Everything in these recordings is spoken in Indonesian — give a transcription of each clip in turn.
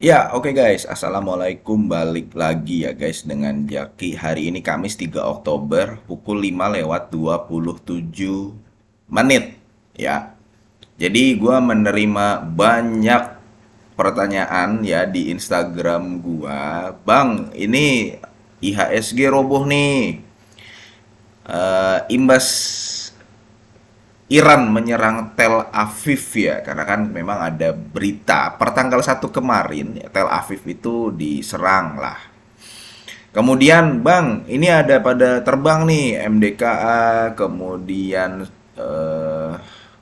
Ya, oke guys. Assalamualaikum. Balik lagi ya guys dengan Jaki. Hari ini Kamis 3 Oktober pukul 5 lewat 27 menit ya. Jadi gua menerima banyak pertanyaan ya di Instagram gua. Bang, ini IHSG roboh nih. Imbas Iran menyerang Tel Aviv ya, karena kan memang ada berita pertanggal 1 kemarin ya, Tel Aviv itu diserang lah. Kemudian, Bang, ini ada pada terbang nih MDKA, kemudian eh,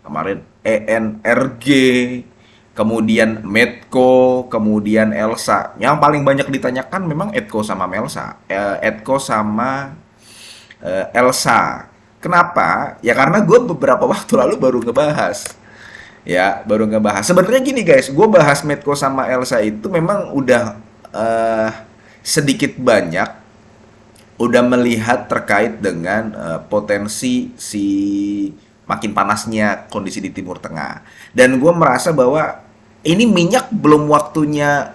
kemarin ENRG, kemudian Medco, kemudian Elsa. Yang paling banyak ditanyakan memang Edco sama Melsa, Edco sama Elsa. Kenapa? Ya karena gue beberapa waktu lalu baru ngebahas. Ya, baru ngebahas. Sebenarnya gini guys, gue bahas Medco sama Elsa itu memang udah eh, sedikit banyak udah melihat terkait dengan potensi si makin panasnya kondisi di Timur Tengah. Dan gue merasa bahwa ini minyak belum waktunya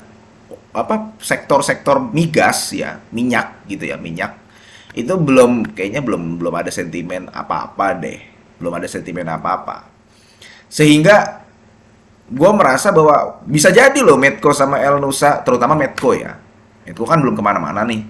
apa sektor-sektor migas ya, minyak gitu ya, minyak itu belum kayaknya belum ada sentimen apa-apa deh, belum ada sentimen apa-apa, sehingga gue merasa bahwa bisa jadi loh Medco sama El Nusa, terutama Medco ya, Medco kan belum kemana-mana nih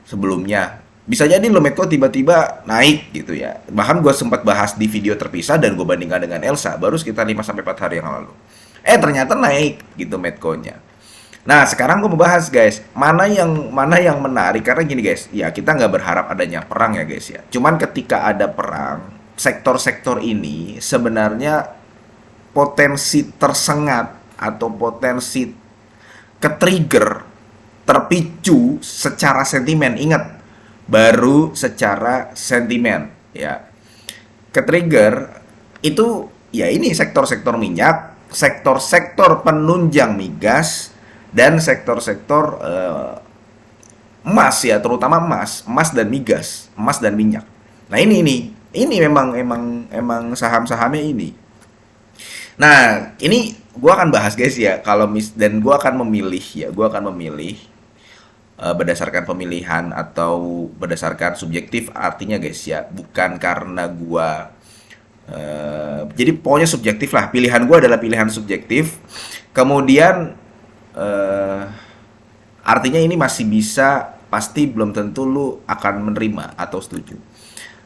sebelumnya, bisa jadi loh Medco tiba-tiba naik gitu ya. Bahkan gue sempat bahas di video terpisah dan gue bandingkan dengan Elsa baru sekitar 5 sampai 4 hari yang lalu, ternyata naik gitu Medco-nya. Nah, sekarang gue mau bahas guys, mana yang menarik karena gini guys, ya kita nggak berharap adanya perang ya guys ya. Cuman ketika ada perang, sektor-sektor ini sebenarnya potensi tersengat atau potensi ke-trigger, terpicu secara sentimen. Ingat, baru secara sentimen ya. Ke-trigger itu ya ini sektor-sektor minyak, sektor-sektor penunjang migas, dan sektor-sektor emas ya, terutama emas dan migas, emas dan minyak. Nah, ini memang saham-sahamnya ini. Nah, ini gua akan bahas guys ya, kalau dan gua akan memilih ya, gua akan memilih berdasarkan pemilihan atau berdasarkan subjektif, artinya guys ya, bukan karena gua jadi pokoknya subjektif lah, pilihan gua adalah pilihan subjektif. Kemudian eh, artinya ini masih bisa, pasti belum tentu lu akan menerima atau setuju.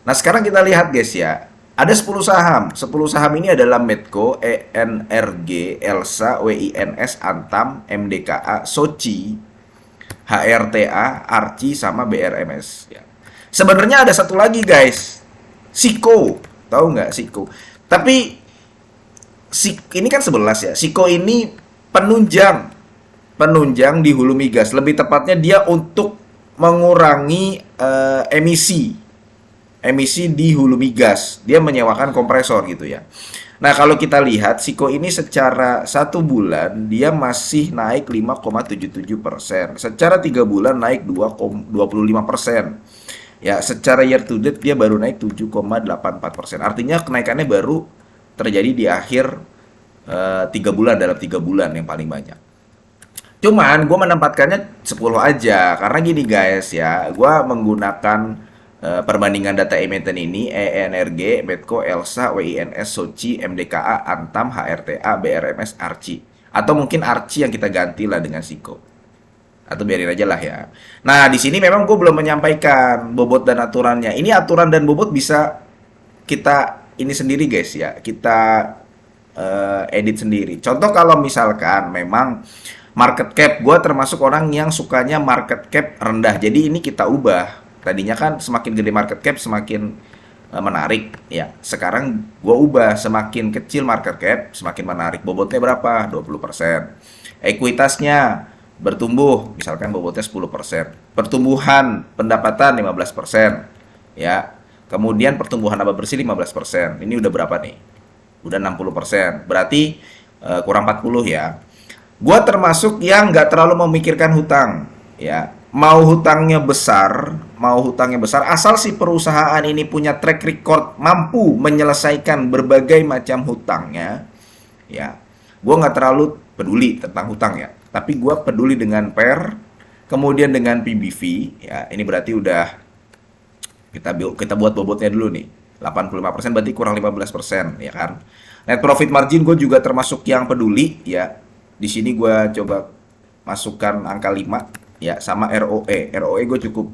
Nah, sekarang kita lihat guys ya. Ada 10 saham. 10 saham ini adalah Medco, ENRG, Elsa, WINS, Antam, MDKA, Soci, HRTA, Arci, sama BRMS ya. Sebenarnya ada satu lagi guys. Siko. Tahu nggak Siko? Tapi ini kan 11 ya. Siko ini penunjang penunjang di hulu migas. Lebih tepatnya dia untuk mengurangi emisi di hulu migas. Dia menyewakan kompresor gitu ya. Nah, kalau kita lihat Siko ini secara 1 bulan dia masih naik 5,77%. Secara 3 bulan naik 2,25%. Ya, secara year to date dia baru naik 7,84%. Artinya kenaikannya baru terjadi di akhir 3 bulan, dalam 3 bulan yang paling banyak. Cuman gue menempatkannya 10 aja karena gini guys ya, gue menggunakan perbandingan data emiten ini ENRG, Medco, Elsa, WINS, Soci, MDKA, Antam, HRTA, BRMS, Arci. Atau mungkin Arci yang kita ganti lah dengan Siko. Atau biarin aja lah ya. Nah, di sini memang gue belum menyampaikan bobot dan aturannya. Ini aturan dan bobot bisa kita ini sendiri guys ya. Kita edit sendiri. Contoh kalau misalkan memang market cap, gue termasuk orang yang sukanya market cap rendah. Jadi ini kita ubah. Tadinya kan semakin gede market cap semakin menarik ya. Sekarang gue ubah, semakin kecil market cap semakin menarik. Bobotnya berapa? 20%. Ekuitasnya bertumbuh, misalkan bobotnya 10%. Pertumbuhan pendapatan 15%. Ya. Kemudian pertumbuhan laba bersih 15%. Ini udah berapa nih? Udah 60%. Berarti kurang 40 ya. Gua termasuk yang nggak terlalu memikirkan hutang, ya. Mau hutangnya besar, asal si perusahaan ini punya track record mampu menyelesaikan berbagai macam hutangnya, ya. Gua nggak terlalu peduli tentang hutang ya. tapi gue peduli dengan PER, kemudian dengan PBV, ya ini berarti udah kita buat bobotnya dulu nih. 85% berarti kurang 15%, ya kan. Net profit margin gue juga termasuk yang peduli, ya. Di sini gue coba masukkan angka 5, ya, sama ROE. ROE gue cukup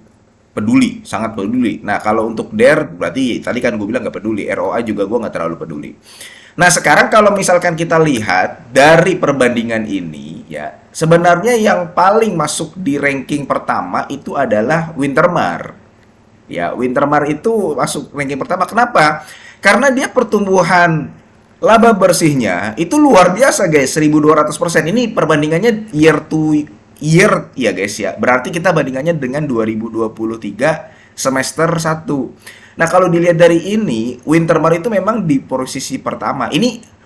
peduli, sangat peduli. Nah, kalau untuk DER berarti tadi kan gue bilang nggak peduli. ROA juga gue nggak terlalu peduli. Nah, sekarang kalau misalkan kita lihat dari perbandingan ini, ya, sebenarnya yang paling masuk di ranking pertama itu adalah Wintermar. Ya, Wintermar itu masuk ranking pertama. Kenapa? Karena dia pertumbuhan laba bersihnya itu luar biasa, guys. 1200%. Ini perbandingannya year to year ya, guys ya. Berarti kita bandingannya dengan 2023 semester 1. Nah, kalau dilihat dari ini, Wintermar itu memang di posisi pertama. Ini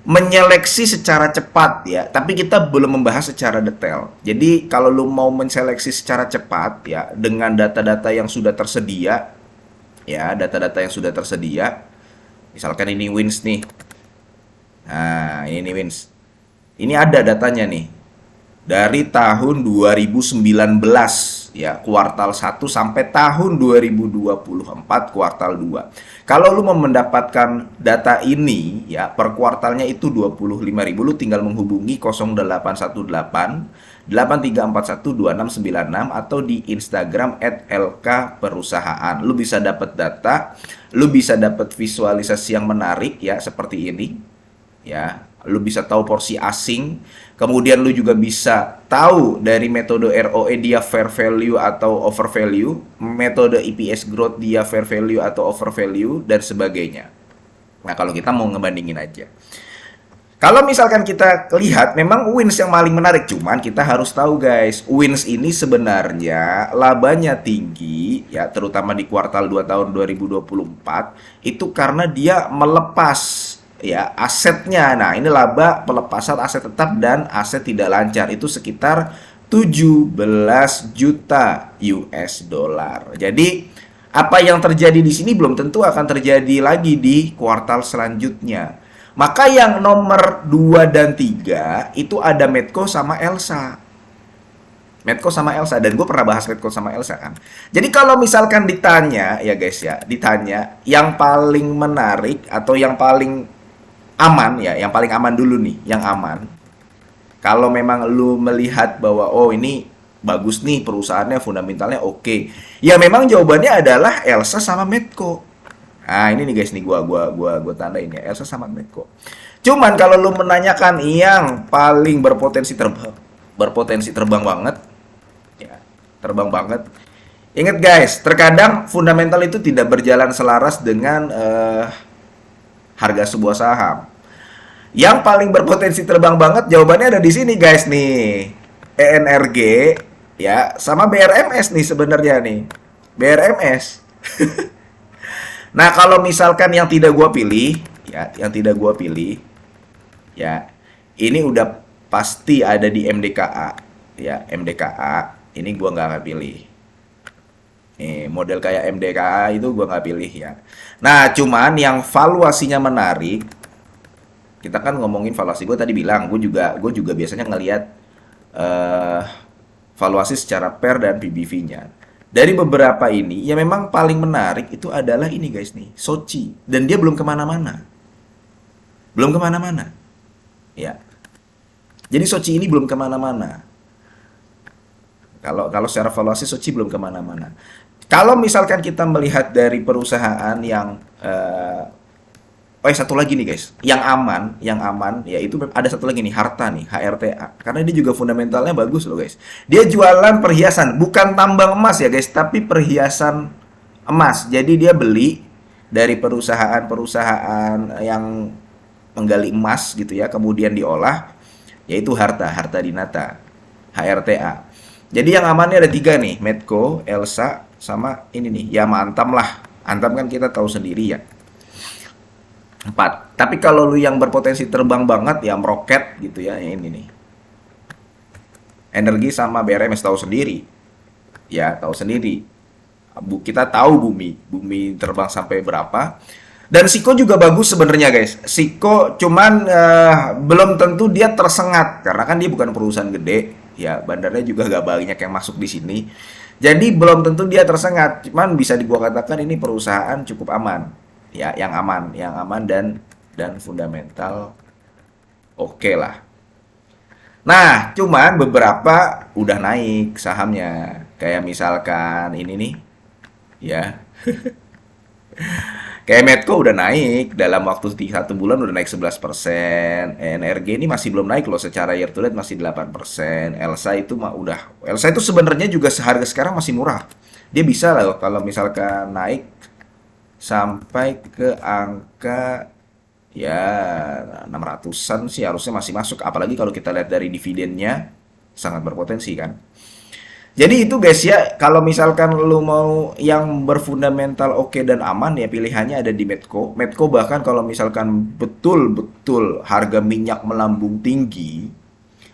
menyeleksi secara cepat ya, tapi kita belum membahas secara detail. Jadi kalau lu mau menseleksi secara cepat ya dengan data-data yang sudah tersedia ya, data-data yang sudah tersedia. Misalkan ini wins nih. Nah, ini wins. Ini ada datanya nih. Dari tahun 2019 ya, kuartal 1 sampai tahun 2024 kuartal 2. Kalau lu mau mendapatkan data ini ya per kuartalnya itu 25.000, lu tinggal menghubungi 0818 8341 2696 atau di Instagram @lkperusahaan. Lu bisa dapat data, lu bisa dapat visualisasi yang menarik ya seperti ini. Ya, lu bisa tahu porsi asing, kemudian lu juga bisa tahu dari metode ROE dia fair value atau over value, metode EPS growth dia fair value atau over value, dan sebagainya. Nah, kalau kita mau ngebandingin aja. Kalau misalkan kita lihat, memang wins yang paling menarik, cuman kita harus tahu guys, wins ini sebenarnya labanya tinggi, ya terutama di kuartal 2 tahun 2024, itu karena dia melepas ya asetnya. Nah, ini laba pelepasan aset tetap dan aset tidak lancar itu sekitar 17 juta US dollar. Jadi apa yang terjadi di sini belum tentu akan terjadi lagi di kuartal selanjutnya. Maka yang nomor 2 dan 3 itu ada Medco sama Elsa. Medco sama Elsa, dan gue pernah bahas Medco sama Elsa kan. Jadi kalau misalkan ditanya ya guys ya, ditanya yang paling menarik atau yang paling aman ya, yang paling aman dulu nih, yang aman. Kalau memang lu melihat bahwa oh ini bagus nih perusahaannya, fundamentalnya oke. Ya memang jawabannya adalah Elsa sama Medco. Nah, ini nih guys nih gua tandain ya, Elsa sama Medco. Cuman kalau lu menanyakan yang paling berpotensi terbang banget ya, terbang banget. Ingat guys, terkadang fundamental itu tidak berjalan selaras dengan harga sebuah saham. Yang paling berpotensi terbang banget jawabannya ada di sini guys nih. ENRG ya sama BRMS nih sebenarnya nih. BRMS. Nah, kalau misalkan yang tidak gua pilih ya, yang tidak gua pilih ya, ini udah pasti ada di MDKA ya, MDKA. Ini gua nggak akan pilih. Nih, model kayak MDKA itu gua nggak pilih ya. Nah, cuman yang valuasinya menarik, kita kan ngomongin valuasi, gue tadi bilang, gue juga biasanya ngelihat valuasi secara PER dan PBV-nya. Dari beberapa ini, ya memang paling menarik itu adalah ini guys nih, Soci, dan dia belum kemana-mana, ya. Jadi Soci ini belum kemana-mana. Kalau secara valuasi Soci belum kemana-mana. Kalau misalkan kita melihat dari perusahaan yang satu lagi nih guys, yang aman, ya itu ada satu lagi nih, Harta nih, HRTA. Karena dia juga fundamentalnya bagus loh guys. Dia jualan perhiasan, bukan tambang emas ya guys, tapi perhiasan emas. Jadi dia beli dari perusahaan-perusahaan yang menggali emas gitu ya, kemudian diolah, yaitu Harta Dinata, HRTA. Jadi yang amannya ada 3 nih, Medco, Elsa, sama ini nih, ya Antam lah. Antam kan kita tahu sendiri ya. 4. Tapi kalau lu yang berpotensi terbang banget ya meroket gitu ya, ini nih. Energi sama BRMS tahu sendiri. Ya, tahu sendiri. Kita tahu bumi terbang sampai berapa. Dan Siko juga bagus sebenarnya guys. Siko cuman belum tentu dia tersengat karena kan dia bukan perusahaan gede. Ya bandarnya juga gak banyak yang masuk di sini. Jadi belum tentu dia tersengat. Cuman bisa gua katakan ini perusahaan cukup aman. Ya, yang aman dan fundamental oke lah. Nah, cuman beberapa udah naik sahamnya. Kayak misalkan ini nih, ya. Kayak Medco udah naik dalam waktu 1 bulan udah naik 11%. NRG ini masih belum naik loh, secara year to date masih 8%. Elsa itu mah udah. Elsa itu sebenarnya juga seharga sekarang masih murah. Dia bisa lah kalau misalkan naik sampai ke angka ya 600-an sih harusnya masih masuk. Apalagi kalau kita lihat dari dividennya sangat berpotensi kan. Jadi itu guys ya, kalau misalkan lu mau yang berfundamental oke dan aman ya pilihannya ada di Medco. Medco bahkan kalau misalkan betul-betul harga minyak melambung tinggi,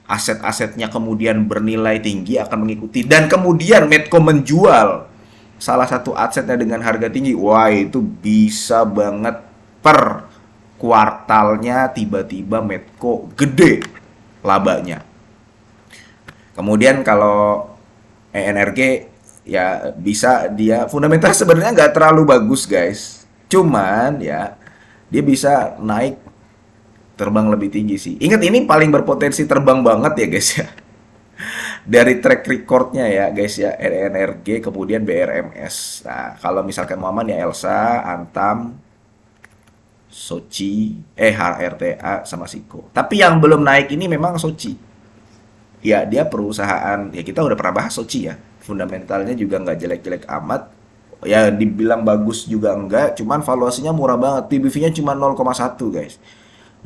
aset-asetnya kemudian bernilai tinggi akan mengikuti dan kemudian Medco menjual salah satu asetnya dengan harga tinggi, wah itu bisa banget per kuartalnya tiba-tiba Medco gede labanya. Kemudian kalau ENRG ya bisa dia fundamental sebenarnya nggak terlalu bagus guys. Cuman ya dia bisa naik terbang lebih tinggi sih. Ingat ini paling berpotensi terbang banget ya guys ya. Dari track recordnya ya guys ya, ENRG kemudian BRMS. Nah kalau misalkan Muhammad ya Elsa, Antam, Soci, HRTA sama Siko. Tapi yang belum naik ini memang Soci. Ya dia perusahaan ya kita udah pernah bahas Soci ya, fundamentalnya juga nggak jelek-jelek amat, ya dibilang bagus juga enggak, cuman valuasinya murah banget, PBV-nya cuma 0,1 guys,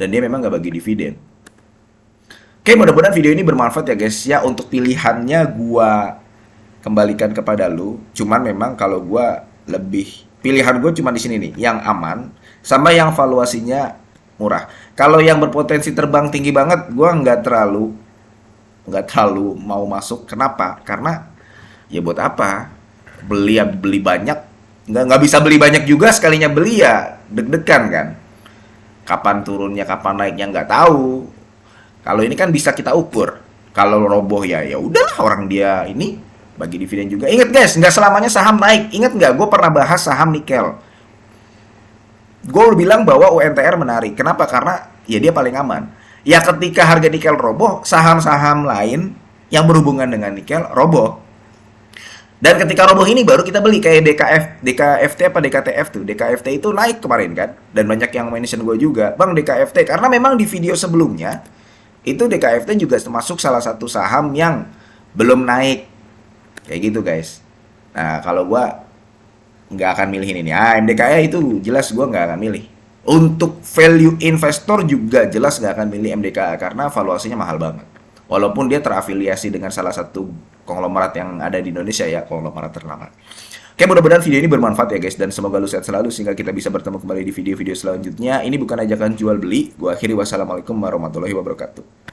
dan dia memang nggak bagi dividen. Oke, mudah-mudahan video ini bermanfaat ya guys ya. Untuk pilihannya gua kembalikan kepada lu, cuman memang kalau gua lebih pilihan gue cuma di sini nih yang aman sama yang valuasinya murah. Kalau yang berpotensi terbang tinggi banget gua nggak terlalu mau masuk. Kenapa? Karena ya buat apa beli banyak, nggak bisa beli banyak juga, sekalinya beli ya deg-degan kan, kapan turunnya kapan naiknya nggak tahu. Kalau ini kan bisa kita ukur, kalau roboh ya ya udahlah, orang dia ini bagi dividen juga. Ingat guys, nggak selamanya saham naik. Ingat nggak, gue pernah bahas saham nikel, gue bilang bahwa UNTR menarik. Kenapa? Karena ya dia paling aman. Ya ketika harga nikel roboh, saham-saham lain yang berhubungan dengan nikel roboh. Dan ketika roboh ini baru kita beli, kayak DKFT apa DKTF tuh. DKFT itu naik kemarin kan. Dan banyak yang mention gue juga, "Bang, DKFT." Karena memang di video sebelumnya itu DKFT juga termasuk salah satu saham yang belum naik. Kayak gitu guys. Nah, kalau gue nggak akan milih ini. MDKA itu jelas gue nggak akan milih. Untuk value investor juga jelas nggak akan milih MDKA karena valuasinya mahal banget. Walaupun dia terafiliasi dengan salah satu konglomerat yang ada di Indonesia ya, konglomerat ternama. Oke, mudah-mudahan video ini bermanfaat ya guys, dan semoga lu sehat selalu sehingga kita bisa bertemu kembali di video-video selanjutnya. Ini bukan ajakan jual beli. Gua akhiri, wassalamualaikum warahmatullahi wabarakatuh.